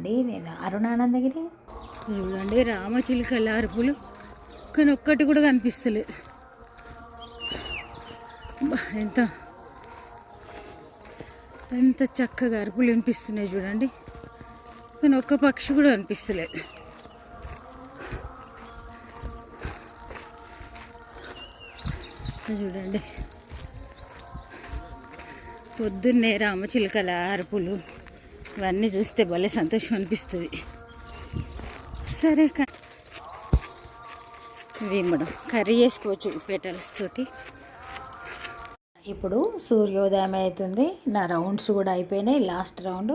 అండి. నేను అరుణానందగిరి. చూడండి రామచిలుకల అరుపులు, కానీ ఒక్కటి కూడా కనిపిస్తలేదు. ఎంత ఎంత చక్కగా అరుపులు వినిపిస్తున్నాయి చూడండి, కానీ ఒక్క పక్షి కూడా కనిపిస్తలేదు. చూడండి పొద్దున్నే రామచిలుకల అరుపులు ఇవన్నీ చూస్తే భలే సంతోషం అనిపిస్తుంది. సరే వేమడం కర్రీ చేసుకోవచ్చు పెటల్స్ తోటి. ఇప్పుడు సూర్యోదయం అవుతుంది. నా రౌండ్స్ కూడా అయిపోయినాయి. లాస్ట్ రౌండ్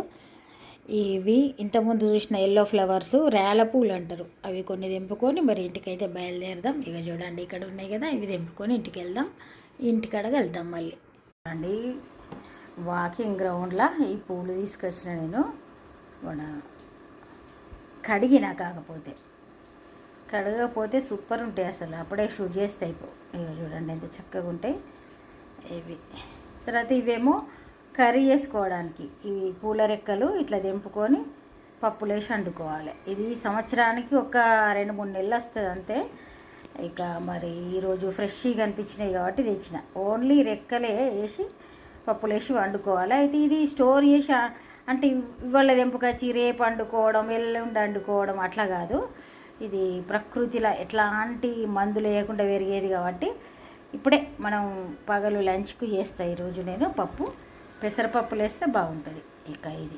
ఇవి ఇంతకుముందు చూసిన ఎల్లో ఫ్లవర్స్ రేల పూలు అంటారు. అవి కొన్ని తెంపుకొని మరి ఇంటికైతే బయలుదేరదాం. ఇక చూడండి ఇక్కడ ఉన్నాయి కదా, ఇవి తెంపుకొని ఇంటికి వెళ్దాం. ఇంటికాడకి వెళ్దాం మళ్ళీ. చూడండి వాకింగ్ గ్రౌండ్లా ఈ పూలు తీసుకొచ్చిన నేను మన కడగకపోతే సూపర్ ఉంటాయి అసలు. అప్పుడే షూట్ చేస్తే అయిపో. ఇక చూడండి ఎంత చక్కగా ఉంటాయి ఇవి. తర్వాత ఇవేమో కర్రీ చేసుకోవడానికి ఇవి పూల రెక్కలు ఇట్లా తెంపుకొని పప్పులేసి వండుకోవాలి. ఇది సంవత్సరానికి ఒక 2-3 నెలలు వస్తుంది అంతే. ఇక మరి ఈరోజు ఫ్రెష్గా అనిపించినాయి కాబట్టి తెచ్చిన. ఓన్లీ రెక్కలే వేసి పప్పులేసి వండుకోవాలి. అయితే ఇది స్టోర్ చేసి అంటే ఇవాళ తెంపుకొచ్చి రేపు వండుకోవడం, ఎల్లుండి వండుకోవడం అట్లా కాదు. ఇది ప్రకృతిలో ఎట్లాంటి మందులు లేకుండా పెరిగేది కాబట్టి ఇప్పుడే మనం పగలు లంచ్కు చేస్తాను. ఈరోజు నేను పెసరపప్పులు వేస్తే బాగుంటుంది. ఇక ఇది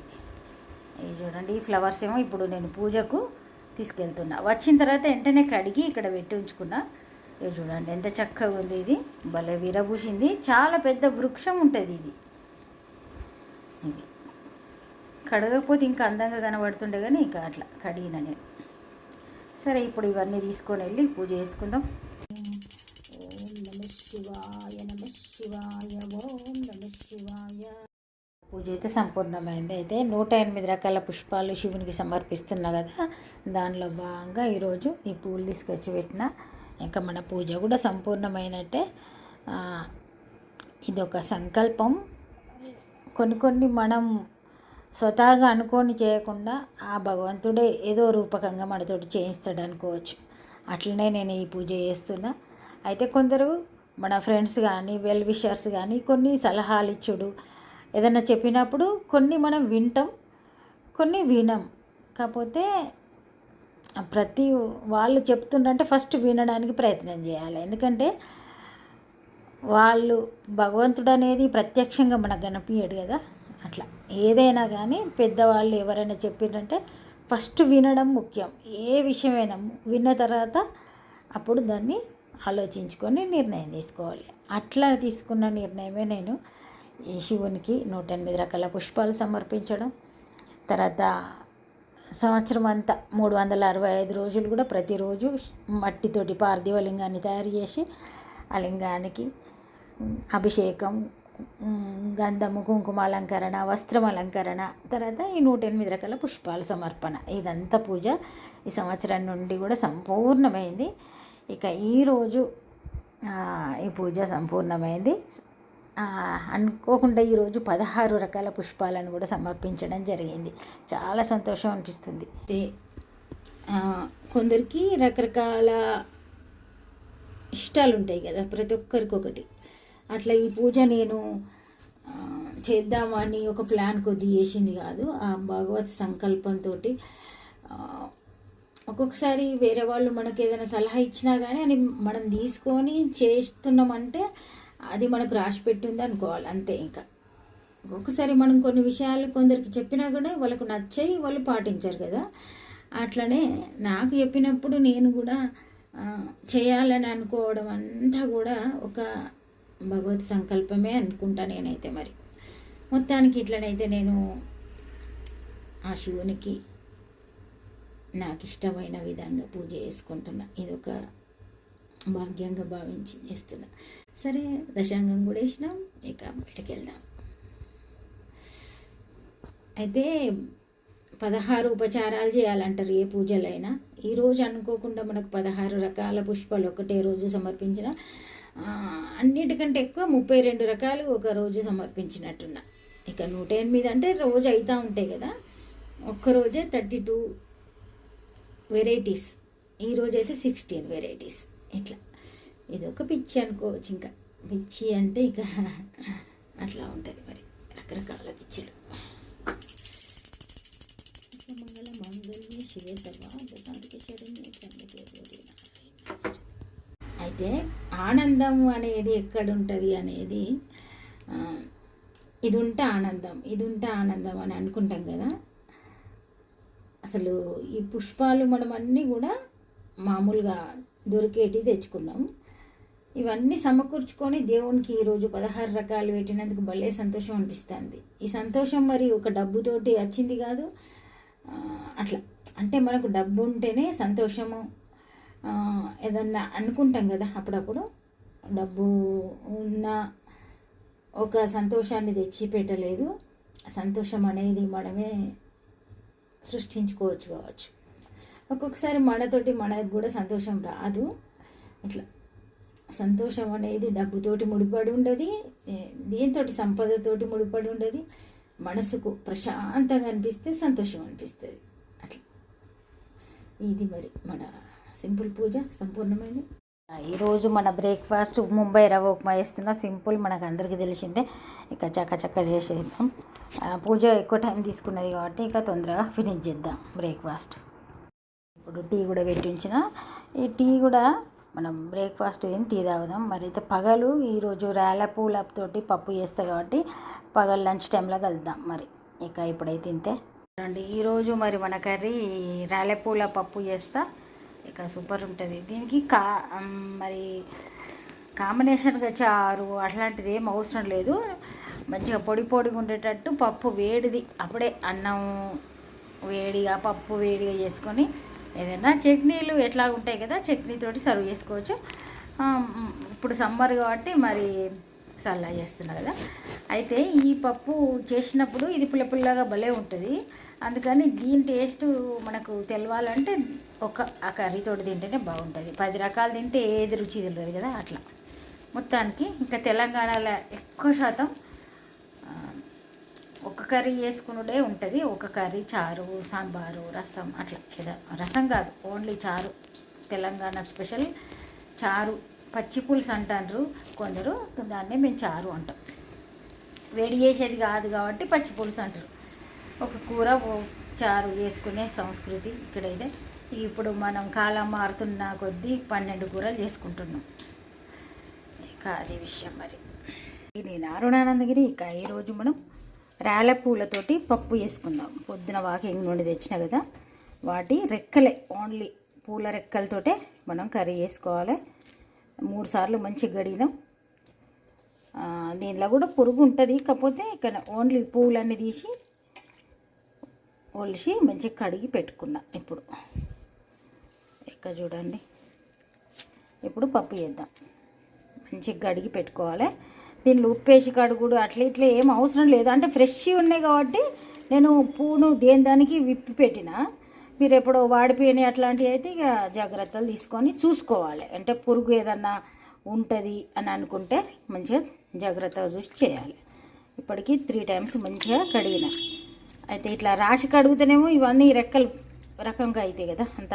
చూడండి ఈ ఫ్లవర్స్ ఏమో ఇప్పుడు నేను పూజకు తీసుకెళ్తున్నా. వచ్చిన తర్వాత వెంటనే కడిగి ఇక్కడ పెట్టి ఉంచుకున్నా. ఇది చూడండి ఎంత చక్కగా ఉంది. ఇది భలే విరబూసింది. చాలా పెద్ద వృక్షం ఉంటుంది ఇది. కడగకపోతే ఇంకా అందంగా కనబడుతుండే కానీ ఇంకా అట్లా కడిగిన నేను. సరే ఇప్పుడు ఇవన్నీ తీసుకొని వెళ్ళి పూజ చేసుకుందాం. పూజ అయితే సంపూర్ణమైంది. అయితే 108 రకాల పుష్పాలు శివునికి సమర్పిస్తున్నా కదా, దానిలో భాగంగా ఈరోజు ఈ పూలు తీసుకొచ్చి పెట్టిన. ఇంకా మన పూజ కూడా సంపూర్ణమైనట్టే. ఇదొక సంకల్పం. కొన్ని మనం స్వతహాగా అనుకొని చేయకుండా ఆ భగవంతుడే ఏదో రూపకంగా మనతోటి చేయిస్తాడు అనుకోవచ్చు. అట్లనే నేను ఈ పూజ చేస్తున్నా. అయితే కొందరు మన ఫ్రెండ్స్ కానీ వెల్ విషర్స్ కానీ కొన్ని సలహాలు ఇచ్చుడు, ఏదైనా చెప్పినప్పుడు కొన్ని మనం వింటాం, కొన్ని వినం. కాకపోతే ప్రతి వాళ్ళు చెప్తుండంటే ఫస్ట్ వినడానికి ప్రయత్నం చేయాలి. ఎందుకంటే వాళ్ళు భగవంతుడు అనేది ప్రత్యక్షంగా మనకు కనిపించడు కదా. అట్లా ఏదైనా కానీ పెద్దవాళ్ళు ఎవరైనా చెప్పిందంటే ఫస్ట్ వినడం ముఖ్యం. ఏ విషయమైనా విన్న తర్వాత అప్పుడు దాన్ని ఆలోచించుకొని నిర్ణయం తీసుకోవాలి. అట్లా తీసుకున్న నిర్ణయమే నేను ఈ శివునికి 108 రకాల పుష్పాలు సమర్పించడం. తర్వాత సంవత్సరం అంతా 365 రోజులు కూడా ప్రతిరోజు మట్టితోటి పార్థివ లింగాన్ని తయారు చేసి ఆ లింగానికి అభిషేకం, గంధము, కుంకుమ అలంకరణ, వస్త్రం అలంకరణ, తర్వాత ఈ 108 రకాల పుష్పాల సమర్పణ. ఇదంతా పూజ ఈ సంవత్సరం నుండి కూడా సంపూర్ణమైంది. ఇక ఈరోజు ఈ పూజ సంపూర్ణమైంది. అనుకోకుండా ఈరోజు 16 రకాల పుష్పాలను కూడా సమర్పించడం జరిగింది. చాలా సంతోషం అనిపిస్తుంది. కొందరికి రకరకాల ఇష్టాలు ఉంటాయి కదా, ప్రతి ఒక్కరికి ఒకటి. అట్లా ఈ పూజ నేను చేద్దామని ఒక ప్లాన్ కొద్ది చేసింది కాదు. ఆ భగవత్ సంకల్పంతో ఒక్కొక్కసారి వేరే వాళ్ళు మనకి ఏదైనా సలహా ఇచ్చినా కానీ అది మనం తీసుకొని చేస్తున్నామంటే అది మనకు రాసి పెట్టింది అనుకోవాలి అంతే. ఇంకా ఒక్కొక్కసారి మనం కొన్ని విషయాలు కొందరికి చెప్పినా కూడా వాళ్ళకు నచ్చాయి, వాళ్ళు పాటించారు కదా. అట్లనే నాకు చెప్పినప్పుడు నేను కూడా చేయాలని అనుకోవడం అంతా కూడా ఒక భగవత్ సంకల్పమే అనుకుంటా నేనైతే. మరి మొత్తానికి ఇట్లనైతే నేను ఆ శివునికి నాకు ఇష్టమైన విధంగా పూజ చేసుకుంటున్నా. ఇదొక భాగ్యంగా భావించి చేస్తున్నా. సరే దశాంగం కూడా వేసినాం. ఇక బయటకు వెళ్దాం. అయితే 16 ఉపచారాలు చేయాలంటారు ఏ పూజలైనా. ఈరోజు అనుకోకుండా మనకు 16 రకాల పుష్పాలు ఒకటే రోజు సమర్పించిన, అన్నిటికంటే ఎక్కువ 32 రకాలు ఒక రోజు సమర్పించినట్టున్నా. ఇక 108 అంటే రోజు అవుతూ ఉంటాయి కదా. ఒక్కరోజే 32 వెరైటీస్, ఈరోజైతే 16 వెరైటీస్. ఇట్లా ఇది ఒక పిచ్చి అనుకోవచ్చు. ఇంకా పిచ్చి అంటే ఇక అట్లా ఉంటుంది మరి, రకరకాల పిచ్చులు. మంగళ మంగళ శివే సర్వాంతసాధికే శరణ్యే త్ర్యంబకే గౌరీ నారాయణి. అయితే ఆనందం అనేది ఎక్కడుంటుంది అనేది, ఇది ఉంటే ఆనందం, ఇది ఉంటే ఆనందం అని అనుకుంటాం కదా. అసలు ఈ పుష్పాలు మనం అన్నీ కూడా మామూలుగా దొరికేటి తెచ్చుకున్నాం. ఇవన్నీ సమకూర్చుకొని దేవునికి ఈరోజు 16 రకాలు పెట్టినందుకు భలే సంతోషం అనిపిస్తుంది. ఈ సంతోషం మరి ఒక డబ్బుతోటి వచ్చింది కాదు. అట్లా అంటే మనకు డబ్బు ఉంటేనే సంతోషము ఏదన్నా అనుకుంటాం కదా. అప్పుడప్పుడు డబ్బు ఉన్న ఒక సంతోషాన్ని తెచ్చి పెట్టలేదు. సంతోషం అనేది మనమే సృష్టించుకోవచ్చు కావచ్చు. ఒక్కొక్కసారి మనతోటి మనకు కూడా సంతోషం రాదు. ఇట్లా సంతోషం అనేది డబ్బుతోటి ముడిపడి ఉండదు, దీంతో సంపదతోటి ముడిపడి ఉండదు. మనసుకు ప్రశాంతంగా అనిపిస్తే సంతోషం అనిపిస్తుంది. అట్లా ఇది మరి మన సింపుల్ పూజ సంపూర్ణమైంది. ఈరోజు మన బ్రేక్ఫాస్ట్ ముంబై రవ్వ ఉప్మా వేస్తున్నా. సింపుల్, మనకు అందరికీ తెలిసిందే. ఇక చక్క చేసేద్దాం. పూజ ఎక్కువ టైం తీసుకున్నది కాబట్టి ఇక తొందరగా ఫినిష్ చేద్దాం బ్రేక్ఫాస్ట్. ఇప్పుడు టీ కూడా పెట్టి ఉంచిన. ఈ టీ కూడా మనం బ్రేక్ఫాస్ట్ తిని టీ తాగుదాం. మరి అయితే పగలు ఈరోజు రేల పూలతోటి పప్పు చేస్తా కాబట్టి పగలు లంచ్ టైంలో కలుద్దాం. మరి ఇక ఇప్పుడైతే తింటే రండి. ఈరోజు మరి మన కర్రీ రేల పూల పప్పు చేస్తా. ఇక సూపర్ ఉంటుంది. దీనికి మరి కాంబినేషన్గా చారు అట్లాంటిది ఏం అవసరం లేదు. మంచిగా పొడిగా ఉండేటట్టు పప్పు వేడిది, అప్పుడే అన్నం వేడిగా పప్పు వేడిగా చేసుకొని ఏదైనా చట్నీలు ఎట్లా ఉంటాయి కదా, చట్నీతోటి సర్వ్ చేసుకోవచ్చు. ఇప్పుడు సమ్మర్ కాబట్టి మరి సల్లా చేస్తున్నా కదా. అయితే ఈ పప్పు చేసినప్పుడు ఇది పుల్లగా భలే ఉంటుంది. అందుకని దీని టేస్ట్ మనకు తెలవాలంటే ఆ కర్రీతోటి తింటేనే బాగుంటుంది. 10 రకాలు తింటే ఏది రుచి తెలియదు కదా. అట్లా మొత్తానికి ఇంకా తెలంగాణలో ఎక్కువ శాతం ఒక కర్రీ చేసుకున్నదే ఉంటుంది. ఒక కర్రీ చారు, సాంబారు, రసం అట్లా. ఏదో రసం కాదు, ఓన్లీ చారు. తెలంగాణ స్పెషల్ చారు. పచ్చి పులుసు అంటారు కొందరు, దాన్నే మేము చారు అంటాం. వేడి చేసేది కాదు కాబట్టి పచ్చి పులుసు అంటారు. ఒక కూర చారు చేసుకునే సంస్కృతి ఇక్కడైతే. ఇప్పుడు మనం కాలం మారుతున్న కొద్దీ 12 కూరలు చేసుకుంటున్నాం. ఇక అదే విషయం మరి. నేను అరుణానందగిరి. ఇక ఈరోజు మనం రేల పూలతోటి పప్పు చేసుకుందాం. పొద్దున వాకింగ్ నుండి తెచ్చిన కదా, వాటి రెక్కలే, ఓన్లీ పూల రెక్కలతోటే మనం కర్రీ చేసుకోవాలి. 3 సార్లు మంచిగా గడిగినాం. దీనిలో కూడా పురుగు ఉంటుంది, కాకపోతే ఇక్కడ ఓన్లీ పూలన్నీ తీసి ఒలిసి మంచిగా కడిగి పెట్టుకున్నా. ఇప్పుడు ఇక్కడ చూడండి. ఇప్పుడు పప్పు చేద్దాం. మంచిగా కడిగి పెట్టుకోవాలి. దీనిలో ఉప్పేసి కడుగుడు అట్లా ఇట్లా ఏం అవసరం లేదు. అంటే ఫ్రెష్ ఉన్నాయి కాబట్టి నేను పూను దానికి విప్పి పెట్టిన. మీరు ఎప్పుడో వాడిపోయినాయి అట్లాంటివి అయితే ఇక జాగ్రత్తలు తీసుకొని చూసుకోవాలి. అంటే పురుగు ఏదన్నా ఉంటుంది అని అనుకుంటే మంచిగా జాగ్రత్తగా చూసి చేయాలి. ఇప్పటికీ 3 టైమ్స్ మంచిగా కడిగిన. అయితే ఇట్లా రాసి కడుగుతేనేమో ఇవన్నీ రెక్కలు రకంగా అవుతాయి కదా, అంత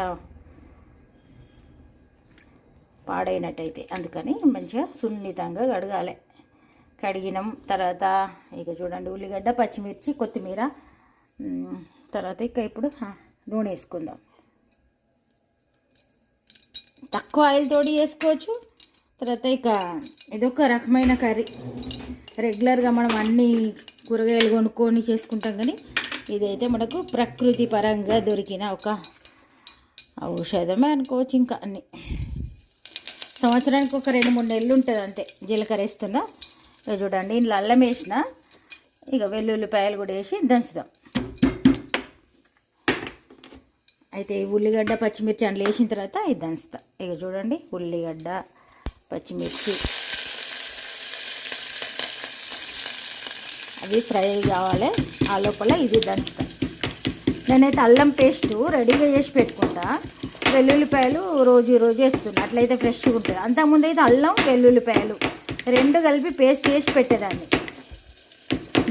పాడైనట్టయితే. అందుకని మంచిగా సున్నితంగా కడగాలి. కడిగినాం తర్వాత ఇక చూడండి, ఉల్లిగడ్డ, పచ్చిమిర్చి, కొత్తిమీర, తర్వాత ఇక ఇప్పుడు నూనె వేసుకుందాం. తక్కువ ఆయిల్ తోడి వేసుకోవచ్చు. తర్వాత ఇక ఇదొక రకమైన కర్రీ. రెగ్యులర్గా మనం అన్ని కూరగాయలు కొనుక్కొని చేసుకుంటాం, కానీ ఇదైతే మనకు ప్రకృతి పరంగా దొరికిన ఒక ఔషధమే అనుకోవచ్చు. ఇంకా అన్ని సంవత్సరానికి ఒక 2-3 నెలలు ఉంటుంది అంతే. జీలకర్ర వేస్తున్నా. ఇక చూడండి, ఇంట్లో అల్లం వేసిన, ఇక వెల్లుల్లిపాయలు కూడా వేసి దంచుదాం. అయితే ఈ ఉల్లిగడ్డ, పచ్చిమిర్చి అందులో వేసిన తర్వాత ఇది దంచుతా. ఇక చూడండి, ఉల్లిగడ్డ, పచ్చిమిర్చి అవి ఫ్రై కావాలి. ఆ లోపల ఇది దంచుతా. నేనైతే అల్లం పేస్టు రెడీగా చేసి పెట్టుకుంటా. వెల్లుల్లిపాయలు రోజు వేస్తున్నా, అట్లయితే ఫ్రెష్గా ఉంటుంది. అంతకుముందు అయితే అల్లం, వెల్లుల్లిపాయలు 2 కలిపి పేస్ట్ చేసి పెట్టేదాన్ని.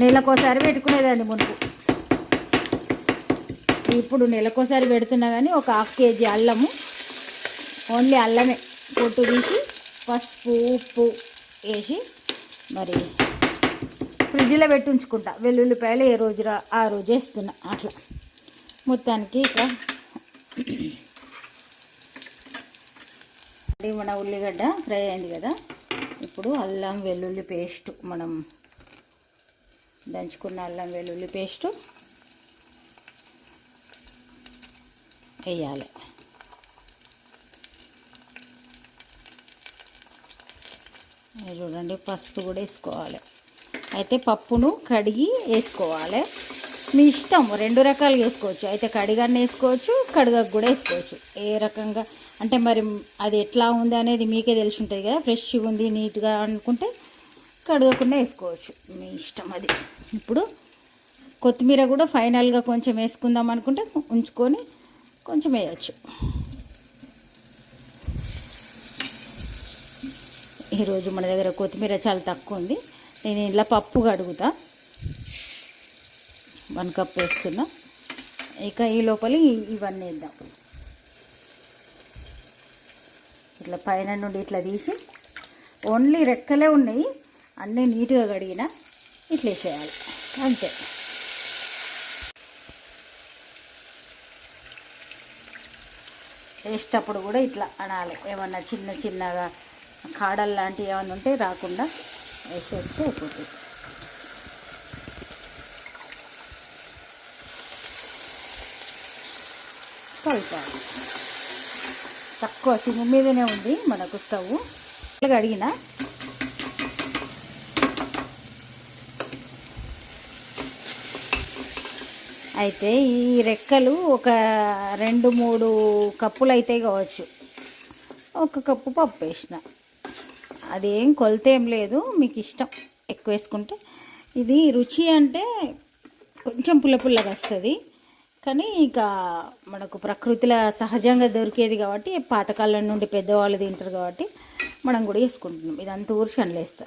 నెలకోసారి పెట్టుకునేదాన్ని మునుపు. ఇప్పుడు నెలకోసారి పెడుతున్నా కానీ ఒక 1/2 కేజీ అల్లము, ఓన్లీ అల్లమే పొట్టు తీసి పసుపు ఉప్పు వేసి మరి ఫ్రిడ్జ్లో పెట్టి ఉంచుకుంటా. వెల్లుల్లిపాయలు ఏ రోజు ఆ రోజు వేస్తున్నా. అట్లా మొత్తానికి ఇక మన ఉల్లిగడ్డ ఫ్రై అయింది కదా. ఇప్పుడు అల్లం వెల్లుల్లి పేస్ట్, మనం దంచుకున్న అల్లం వెల్లుల్లి పేస్టు వేయాలి. చూడండి పసుపు కూడా వేసుకోవాలి. అయితే పప్పును కడిగి వేసుకోవాలి. మీ ఇష్టం, 2 రకాలుగా వేసుకోవచ్చు. అయితే కడిగాన్ని వేసుకోవచ్చు, కడగకు కూడా వేసుకోవచ్చు. ఏ రకంగా అంటే మరి అది ఎట్లా ఉంది అనేది మీకే తెలిసి ఉంటుంది కదా. ఫ్రెష్గా ఉంది నీట్గా అనుకుంటే కడగకుండా వేసుకోవచ్చు, మీ ఇష్టం అది. ఇప్పుడు కొత్తిమీర కూడా ఫైనల్గా కొంచెం వేసుకుందాం అనుకుంటే ఉంచుకొని కొంచెం వేయచ్చు. ఈరోజు మన దగ్గర కొత్తిమీర చాలా తక్కువ ఉంది. నేను ఇలా పప్పు కడుగుతా, 1 కప్ వేస్తున్నా. ఇక ఈ లోపల ఇవన్నీ వేద్దాం. ఇట్లా పైన నుండి ఇట్లా తీసి, ఓన్లీ రెక్కలే ఉన్నాయి, అన్నీ నీట్గా కడిగిన ఇట్లా వేసేయాలి అంతే. వేసేటప్పుడు కూడా ఇట్లా అనాలి. ఏమన్నా చిన్న చిన్నగా కాడలు లాంటివి ఏమన్నా ఉంటే రాకుండా వేసేస్తే అయిపోతుంది. కలుపుతాను. తక్కువ సిమ్ మీదనే ఉంది మనకు స్టవ్. అడిగిన అయితే ఈ రెక్కలు ఒక 2-3 కప్పులు అయితే కావచ్చు. 1 కప్పు పప్పు వేసిన, అదేం కొలత ఏం లేదు, మీకు ఇష్టం ఎక్కువ వేసుకుంటే. ఇది రుచి అంటే కొంచెం పుల్లగా వస్తుంది, కానీ ఇక మనకు ప్రకృతిలో సహజంగా దొరికేది కాబట్టి, పాతకాలం నుండి పెద్దవాళ్ళు తింటారు కాబట్టి మనం కూడా వేసుకుంటున్నాం. ఇదంతా ఊర్చి అండ్లేస్తా.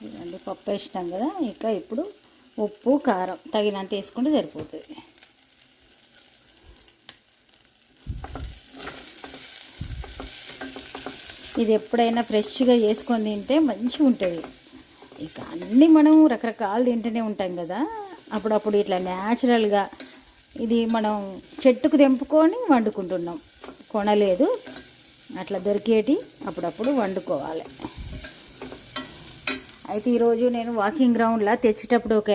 ఇదండి పప్పు వేసినాం కదా. ఇక ఇప్పుడు ఉప్పు కారం తగినంత వేసుకుంటే సరిపోతుంది. ఇది ఎప్పుడైనా ఫ్రెష్గా చేసుకొని తింటే మంచిగా ఉంటుంది. ఇక అన్నీ మనం రకరకాలు తింటూనే ఉంటాం కదా. అప్పుడప్పుడు ఇట్లా న్యాచురల్గా ఇది మనం చెట్టుకు తెంపుకొని వండుకుంటున్నాం, కొనలేదు. అట్లా దొరికేటి అప్పుడప్పుడు వండుకోవాలి. అయితే ఈరోజు నేను వాకింగ్ గ్రౌండ్లో తెచ్చేటప్పుడు ఒక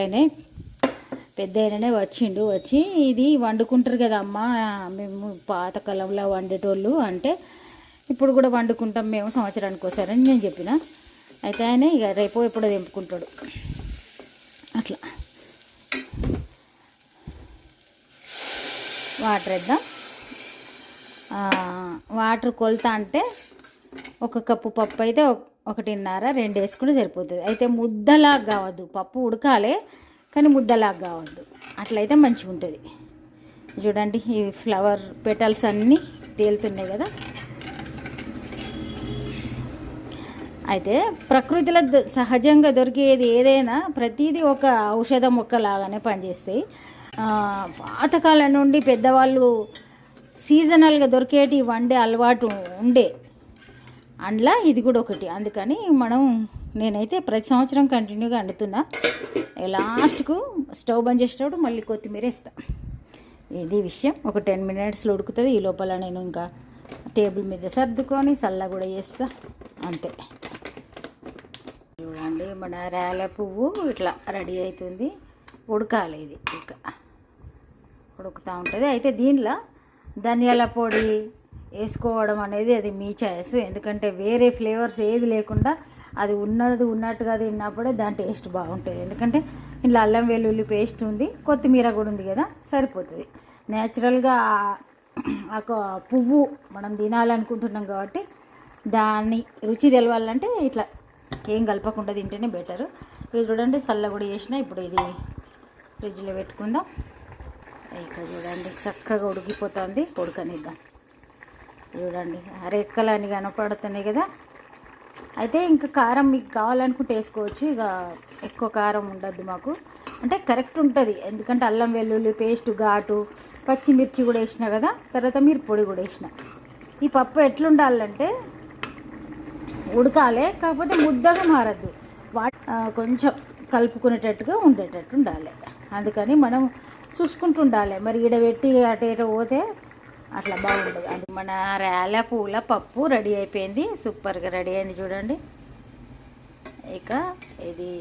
పెద్ద ఆయననే వచ్చి ఇది వండుకుంటారు కదా అమ్మ, మేము పాతకాలంలో వండేటోళ్ళు అంటే ఇప్పుడు కూడా వండుకుంటాం మేము సంవత్సరానికి ఒకసారి అని నేను చెప్పిన. అయితే ఆయన ఇక రేపు ఎప్పుడో తెంపుకుంటాడు. అట్లా వాటర్ వేద్దాం. వాటర్ కొలత అంటే 1 కప్పు పప్పు అయితే 1.5-2 వేసుకుంటే సరిపోతుంది. అయితే ముద్దలాగా కావద్దు, పప్పు ఉడకాలి కానీ ముద్దలాగా కావద్దు, అట్లయితే మంచిగా ఉంటుంది. చూడండి ఈ ఫ్లవర్ పెటల్స్ అన్నీ తేలుతున్నాయి కదా. అయితే ప్రకృతిలో సహజంగా దొరికేది ఏదైనా ప్రతిదీ ఒక ఔషధ మొక్కలాగానే పనిచేస్తాయి. పాతకాలం నుండి పెద్దవాళ్ళు సీజనల్గా దొరికేటి వండే అలవాటు ఉండే, అందులో ఇది కూడా ఒకటి. అందుకని నేనైతే ప్రతి సంవత్సరం కంటిన్యూగా వండుతున్నా. లాస్ట్కు స్టవ్ బంద్ చేసేటప్పుడు మళ్ళీ కొత్తిమీర వేస్తా. ఇది విషయం. ఒక 10 మినిట్స్లో ఉడుకుతుంది. ఈ లోపల నేను ఇంకా టేబుల్ మీద సర్దుకొని చల్ల కూడా చేస్తా అంతే. చూడండి మన రేల పువ్వు ఇట్లా రెడీ అవుతుంది. ఉడకాలి, ఇది ఇంకా ఉడుకుతూ ఉంటుంది. అయితే దీనిలో ధనియాల పొడి వేసుకోవడం అనేది అది మీ చాయిస్. ఎందుకంటే వేరే ఫ్లేవర్స్ ఏది లేకుండా అది ఉన్నట్టుగా తిన్నప్పుడే దాని టేస్ట్ బాగుంటుంది. ఎందుకంటే ఇంట్లో అల్లం వెల్లుల్లి పేస్ట్ ఉంది, కొత్తిమీర కూడా ఉంది కదా, సరిపోతుంది. న్యాచురల్గా ఒక పువ్వు మనం తినాలనుకుంటున్నాం కాబట్టి దాన్ని రుచి తెలవాలంటే ఇట్లా ఏం కలపకుండా తింటేనే బెటరు. ఇది చూడండి చల్ల కూడా చేసిన. ఇప్పుడు ఇది ఫ్రిడ్జ్లో పెట్టుకుందాం. ఇక చూడండి చక్కగా ఉడికిపోతుంది, ఉడకనిద్దాం. చూడండి రెక్కలని కనపడుతున్నాయి కదా. అయితే ఇంకా కారం మీకు కావాలనుకుంటే వేసుకోవచ్చు. ఇక ఎక్కువ కారం ఉండద్దు మాకు, అంటే కరెక్ట్ ఉంటుంది. ఎందుకంటే అల్లం వెల్లుల్లి పేస్ట్ ఘాటు పచ్చిమిర్చి కూడా వేసిన కదా, తర్వాత మిరప్పొడి కూడా వేసిన. ఈ పప్పు ఎట్లుండాలంటే ఉడకాలి, కాకపోతే ముద్దగా మారద్దు, కొంచెం కలుపుకునేటట్టుగా ఉండేటట్టు ఉండాలి. అందుకని మనం చూసుకుంటూ ఉండాలి. మరి ఈడబెట్టి అటు ఇటు పోతే అట్లా బాగుండదు. అది మన రేల పూల పప్పు రెడీ అయిపోయింది, సూపర్గా రెడీ అయింది చూడండి. ఇక ఇది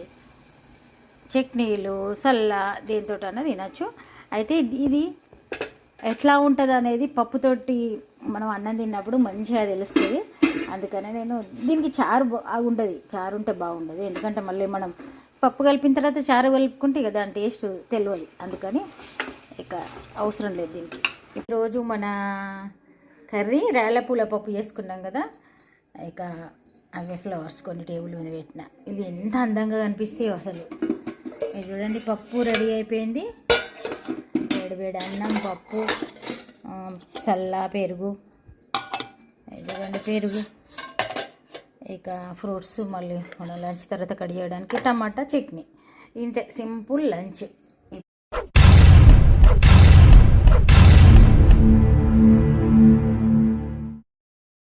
చట్నీలు సల్లా దేంతో అన్న తినచ్చు. అయితే ఇది ఎట్లా ఉంటుంది అనేది పప్పుతోటి మనం అన్నం తిన్నప్పుడు మంచిగా తెలుస్తుంది. అందుకనే నేను దీనికి చారు ఉంటుంది, చారు ఉంటే బాగుండదు. ఎందుకంటే మళ్ళీ మనం పప్పు కలిపిన తర్వాత చారు కలుపుకుంటే ఇక దాని టేస్ట్ తెలియదు. అందుకని ఇక అవసరం లేదు దీనికి. ఈరోజు మన కర్రీ రేల పూల పప్పు చేసుకున్నాం కదా, ఇక అవే ఫ్లవర్స్ కొన్ని టేబుల్ మీద పెట్టిన. ఇవి ఎంత అందంగా కనిపిస్తాయి అసలు. ఇది చూడండి, పప్పు రెడీ అయిపోయింది. వేడి అన్నం, పప్పు, చల్ల పెరుగు, చూడండి పెరుగు, ఇక ఫ్రూట్స్, మళ్ళీ మనం లంచ్ తర్వాత కడిగి చేయడానికి టమాటా చట్నీ. ఇంతే సింపుల్ లంచ్.